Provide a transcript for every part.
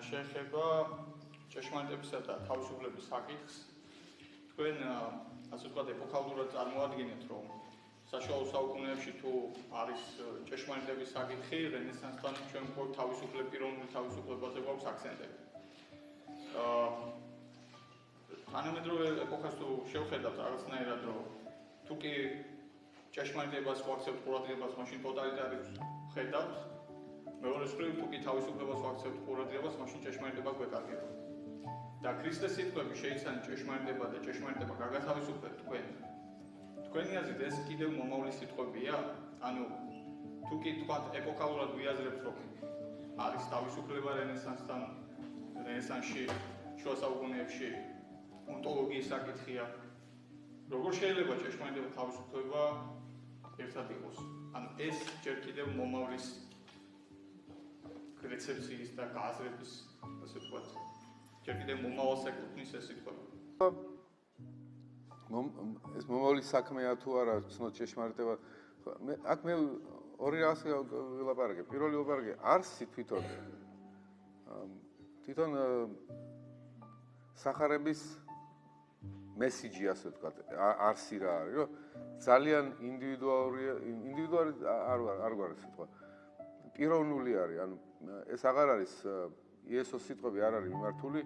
შეეხება ჭეშმარიტებისა და თავისუფლების საკითხს. თქვენ ასე ვთქვათ ეპოქალურად წარმოადგენთ, რომ საშუალო საუკუნეებში თუ არის ჭეშმარიტების საკითხი, რენესანსთან ჩვენ გვაქვს თავისუფლება, პიროვნული თავისუფლებაზე გვაქვს აქცენტები. თანამედროვე ეპოქას თუ შევხედავთ რაღაცნაირად, რომ თუ კი ჭეშმარიტებას ვაქცევთ ყურადღებას, მაშინ ტოტალიტარიზმს ხედავთ. მეორე მხრივ, თუ კი თავისუფლებას ვაქცევთ ყურადღებას, მაშინ ჭეშმარიტება გვეკარგება. და ქრისტეს სიტყვები შეიცავენ ჭეშმარიტება და ჭეშმარიტება გაგათავისუფლეთ თქვენ. თქვენი აზრით ეს კიდევ მომავლის სიტყვებია? ანუ თუ კი თქვათ ეპოქალურად ვიაზრებთ, რომ არის თავისუფლება რენესანსთან, რენესანსში, შუა საუკუნეებში ონტოლოგიის საკითხია. როგორ შეიძლება ჭეშმარიტება თავისუფლება ერთად იყოს? ანუ ეს ჯერ კიდევ მომავლის რეცეპციის და გააზრების, ასე ვთქვათ, ჯერ კიდევ მომავალს ეკუთვნის ეს სიტყვები. ეს მომავლის საქმეა თუ არა, ცნოთ ჭეშმარიტება. აქ მე ორი რაღაცა ვილაპარაკე. პირველი ვილაპარაკე არსი თვითონ სახარების მესიჯი, ასე ვთქვათ, არსი რა არის, რომ ძალიან ინდივიდუალური არ გვარი სიტყვა. პიროვნული არის, ანუ ეს აღარ არის იესოს სიტყვები არ არის მიმართული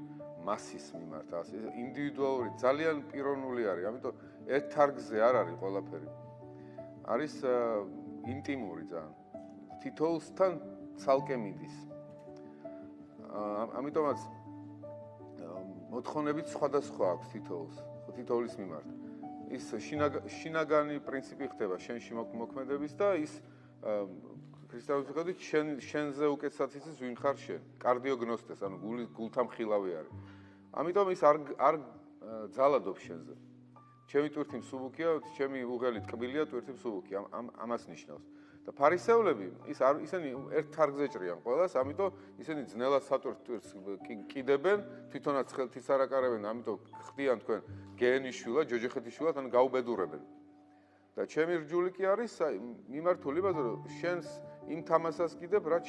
მასის მიმართ, ასე ინდივიდუალური, ძალიან პიროვნული არის, ამიტომ ერთ თარგზე არ არის ყველაფერი. არის ინტიმური ძალიან. თითოეულთან ცალკე მიდის. ამიტომაც მოთხოვნებიც სხვადასხვა აქვს თითოეულის მიმართ. ის შინაგანი პრინციპი ხდება შენში მოქმედების და ის ქრისტიანობის მიხედვით შენზე უკეთესად იცის ვინ ხარ შენ. კარდიოგნოსტეს, ანუ გულთამხილავი არის. ამიტომ ის არ ძალადობს შენზე. ჩემი ტვირთი მსუბუქია, ჩემი უღელი ტკბილია, ტვირთი მსუბუქია, ამას ნიშნავს. და ფარისევლები ისინი ერთ თარგზე ჭრიან ყველას, ამიტომ ისინი ძნელად სატვირთ ტვირთს კიდებენ, თვითონაც ხელთის არ აკარებენ, ამიტომ ხდიან თქვენ გეენიშვილად, ჯოჯოხეთიშვილად, ან გაუბედურებენ. და ჩემი რჯული კი არის მიმართული იმაზე, რომ შენს იმ თამასას კიდებ, რაც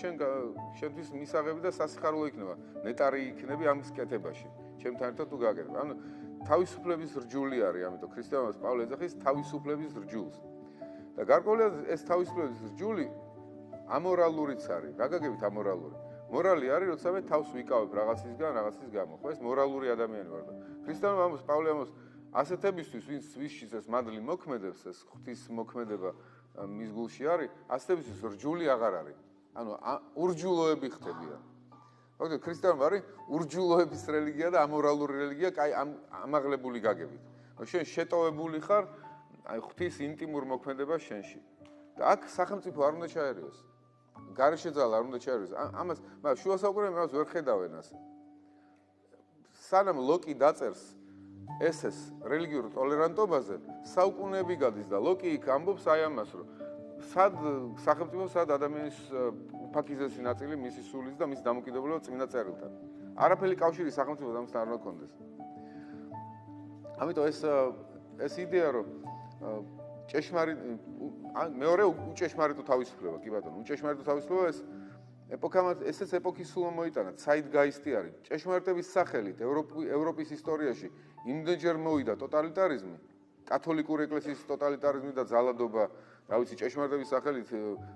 შენთვის მისაღები და სასიხარულო იქნება. ნეტარი იქნები ამის კეთებაში. ჩემთან ერთად თუ გაგერებ. ანუ თავისუფლების რჯული არის, ამიტომ ქრისტიანობას პავლე ეძახის თავისუფლების რჯულს. და გარკვეულად ეს თავისუფლების რჯული ამორალურიც არის. რა გაგებით ამორალური? მორალი არის, როცა მე თავს ვიკავებ რაღაცისგან, რაღაცის გამო. ხო, ეს მორალური ადამიანი ვარ და ქრისტიანობა ამას პავლე ამას ასეთებისთვის, ვისშიც ეს მადლი მოქმედებს, ეს ღვთის მოქმედება მის გულში არის, ასეთებისთვის რჯული აღარ არის. ანუ ურჯულოები ხდებიან. მოკლედ ქრისტიანობა არის ურჯულოების რელიგია და ამორალური რელიგია, კაი ამაღლებული გაგებით. შენ შეტოვებული ხარ აი ღვთის ინტიმურ მოქმედებას შენში. და აქ სახელმწიფო არ უნდა ჩაერიოს. გარეშე ძალა არ უნდა ჩაერიოს. ამას შუა საუკუნეებში მას ვერ ხედავენ ასე. სანამ ლოკი დაწერს ესეს რელიგიურ ტოლერანტობაზე, საუკუნეები გადის და ლოკი იქ ამბობს აი ამას, რომ სად სახელმწიფო, სად ადამიანის უფაქიზესი ნაწილი მისი სულის და მის დამოკიდებულება წმინდა წერილთან. არაფერი კავშირი სახელმწიფოს ამასთან არ უნდა ქონდეს. ამიტომ ეს იდეა, რომ მეორე უჭეშმარიტო თავისუფლება, კი ბატონო, უჭეშმარიტო თავისუფლება ეს ესეც ეპოქის სულ მოიტანა, საიდგაისტი არის. ჭეშმარიტების სახელით ევროპის ისტორიაში იმდენჯერ მოვიდა ტოტალიტარიზმი, კათოლიკური ეკლესიის ტოტალიტარიზმი და ძალადობა, რა ვიცი, ჭეშმარიტების სახელით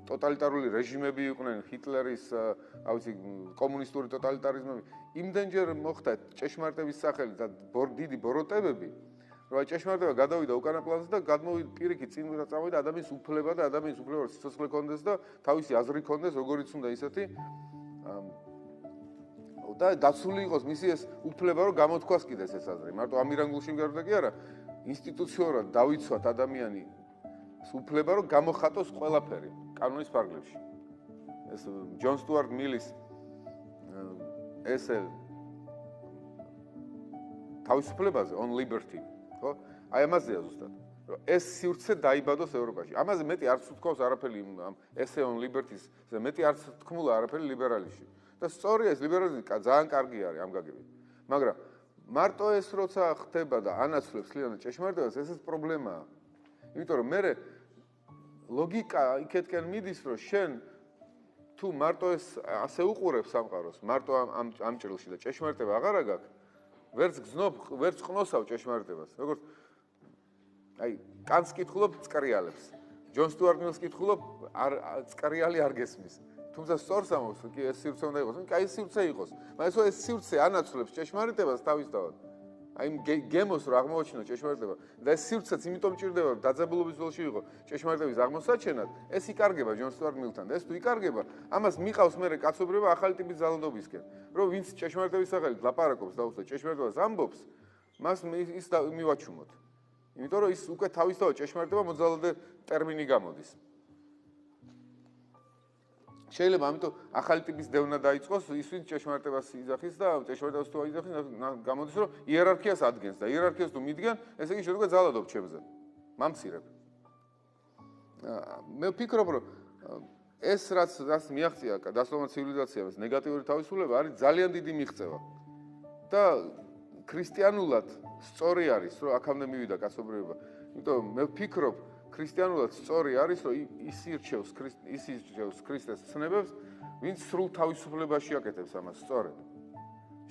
ტოტალიტარული რეჟიმები იყვნენ, ჰიტლერის, რა ვიცი, კომუნისტური ტოტალიტარიზმები. იმდენჯერ მოხდა ჭეშმარიტების სახელით და დიდი ბოროტებები, რომ ჭეშმარიტება გადავიდა უკანა პლანზე და გადმოვიდა პირიქით წინ წამოვიდა ადამიანის უფლება და ადამიანის უფლება სიცოცხლე ქონდეს და თავისი აზრი ქონდეს, როგორიც უნდა ისეთი და დაცული იყოს მისი ეს უფლება, რომ გამოთქვას კიდეს ეს აზრი. მარტო ამირანგულში მგარდა კი არა, ინსტიტუციურად დავიცვათ ადამიანის უფლება, რომ გამოხატოს ყველაფერი კანონის ფარგლებში. ეს ჯონ სტუარტ მილის ესე თავისუფლებაზე on liberty, ხო? აი ამაზეა ზუსტად. რომ ეს სივრცე დაიბადოს ევროპაში. ამაზე მეტი არც უთქვავს არაფერი ესე on liberty-ს, მეტი არც თქმულა არაფერი ლიბერალიზმში. და სწორია ეს ლიბერალიზმი ძალიან კარგი არის ამ გაგებით. მაგრამ მარტო ეს როცა ხდება და ანაცვლებს ლიანად ჭეშმარიტებას, ესეც პრობლემაა. იმიტომ რომ მე ლოგიკა იქეთკენ მიდის, რომ შენ თუ მარტო ეს ასე უყურებს სამყაროს, მარტო ამ ჭრილში და ჭეშმარიტება აღარა გაქვს, ვერც გზნობ, ვერც ყნოსავ ჭეშმარიტებას. როგორც აი, კანს კითხულობ წკრიალებს. ჯონ სტუარტ მილს კითხულობ, წკრიალი არ გესმის. თუმცა სწორს ამბობს, კი ეს სივრცე უნდა იყოს, კი ეს სივრცე იყოს. მაგრამ ეს სივრცე ანაცვლებს ჭეშმარიტებას თავისთავად. აი გემოს რა აღმოაჩინა ჭეშმარიტება და ეს სივრცეც იმიტომ ჭირდება რომ დაძაბულობის ველში იყო ჭეშმარიტების აღმოსაჩენად ეს იკარგება ჯონ სტუარტ მილთან და ეს თუ იკარგება ამას მიყავს მე კაცობრიობა ახალი ტიპის ძალადობისკენ რომ ვინც ჭეშმარიტების სახელით ლაპარაკობს და უბრალოდ ჭეშმარიტებას ამბობს მას ის მივაჩუმოთ იმიტომ რომ ის უკვე თავისთავად ჭეშმარიტება მოძალადე ტერმინი გამოდის შეიძლება ამიტომ ახალი ტიპის დევნა დაიწყოს ის ვინც ჭეშმარიტებას იძახის და ჭეშმარიტებას თუ აიძახის გამოდის რომ იერარქიას ადგენს და იერარქიას თუ მიდგენ ესე იგი შეიძლება ძალადობ ჩემზე მამცირებ მე ვფიქრობ რომ ეს რაც მიაღწია დასავლურ ცივილიზაციას ნეგატიური თავისუფლება არის ძალიან დიდი მიღწევა და ქრისტიანულად სწორი არის რომ აქამდე მივიდა კაცობრიობა იმიტომ მე ვფიქრობ ქრისტიანულად სწორი არის რომ ის ირჩევს ქრისტეს ცნებებს ვინც სრულ თავისუფლებაში აკეთებს ამას სწორედ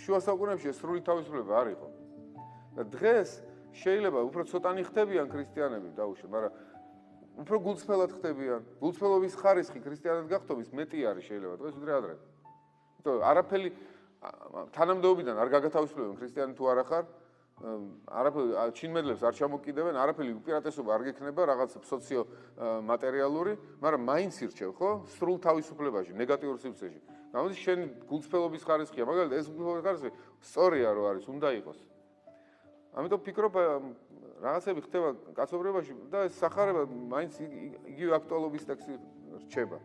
შუა საუკუნეებში სრული თავისუფლება არ იყო და დღეს შეიძლება უფრო ცოტანი ხდებიან ქრისტიანები დაუშვათ მაგრამ უფრო გულწრფელად ხდებიან გულწრფელობის ხარისხი ქრისტიანად გახდომის მეტი არის შეიძლება დღეს ვიდრე ადრე იმიტომ არაფერი თანამდებობიდან არ გაგათავისუფლებენ ქრისტიანი თუ არა ხარ არაფერი ჩინმედლებს არ ჩამოკიდებენ, არაფერი უპირატესობა არ გექნება რაღაც სოციო მატერიალური, მაგრამ მაინც ირჩევ, ხო? სრულ თავისუფლებაში, ნეგატიურ სივრცეში. გამოდის შენი გულწრფელობის ხარისხია, მაგალითად ეს გულწრფელობის ხარისხი სწორია რომ არის, უნდა იყოს. ამიტომ ვფიქრობ რაღაცები ხდება კაცობრიობაში და ეს სახარება მაინც იგივე აქტუალობის ტექსტი რჩება.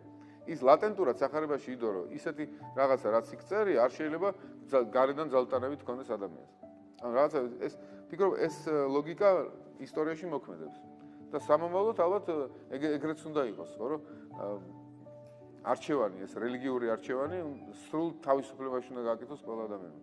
ის ლატენტურად სახარებაში იდო რომ ისეთი რაღაცა რაც იქ წერია, არ შეიძლება გარედან ძალტანებით თქონდეს ადამიანს. რაღაცა ეს ფიქრობ ეს ლოგიკა ისტორიაში მოქმედებს და სამომავლოდ ალბათ ეგრეც უნდა იყოს ხო რომ არჩევანი ეს რელიგიური არჩევანი სრულ თავისუფლებაში უნდა გააკეთოს ყველა ადამიანმა